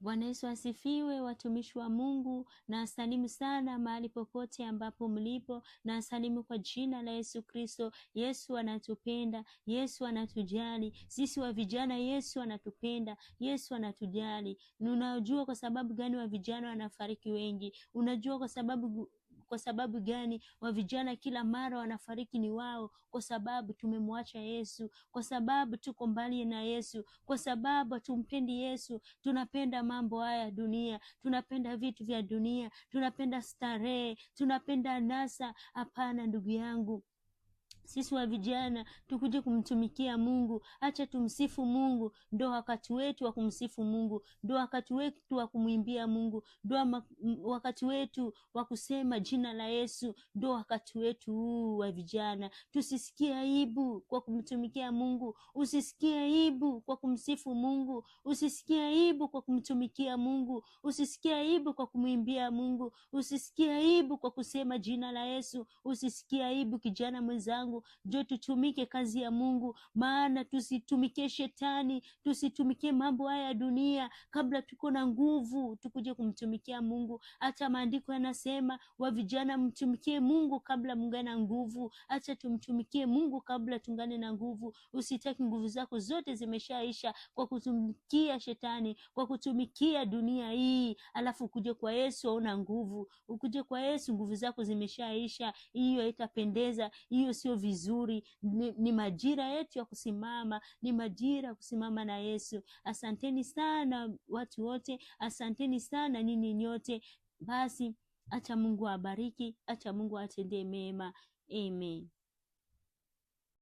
Bwana Yesu asifiwe, watumishi wa Mungu, na asalimu sana mahali popote ambapo mlipo, na asalimu kwa jina la Yesu Kristo. Yesu anatupenda, Yesu anatujali. Sisi wa vijana Yesu anatupenda, Yesu anatujali. Unajua kwa sababu gani wa vijana wanafariki wengi? Unajua kwa sababu gani wa vijana kila mara wanafariki ni wao? Kwa sababu tumemwacha Yesu, kwa sababu tuko mbali na Yesu, kwa sababu tumpendi Yesu. Tunapenda mambo haya dunia, tunapenda vitu vya dunia, tunapenda starehe, tunapenda nasa. Hapana ndugu yangu, sisi wa vijana tukuje kumtumikia Mungu. Acha tumsifu Mungu. Ndio wakati wetu wa kumsifu Mungu, ndio wakati wetu wa kumwimbia Mungu, ndio wakati wetu wa kusema jina la Yesu. Ndio wakati wetu huu wa vijana. Tusisikie aibu kwa kumtumikia Mungu, usisikie aibu kwa kumsifu Mungu, usisikie aibu kwa kumtumikia Mungu, usisikie aibu kwa kumwimbia Mungu, usisikie aibu kwa kusema jina la Yesu. Usisikie aibu kijana mwenzangu, njoo tutumike kazi ya Mungu. Maana tusitumike shetani, tusitumike mambo haya ya dunia kabla tuko na nguvu tukuje kumtumikia Mungu. Hata maandiko yanasema wa vijana mtumikie Mungu kabla mungane na nguvu. Acha tumtumikie Mungu kabla tungane na nguvu. Usitaki nguvu zako zote zimeshaisha kwa kutumikia shetani, kwa kutumikia dunia hii, alafu ukuje kwa Yesu hauna nguvu. Ukuje kwa Yesu nguvu zako zimeshaisha. Hiyo haitapendeza, hiyo sio vizuri. Ni majira yetu ya kusimama, ni majira ya kusimama na Yesu. Asanteni sana watu wote, asanteni sana ninyi nyote. Basi acha Mungu awabariki, acha Mungu atendee mema. Amen.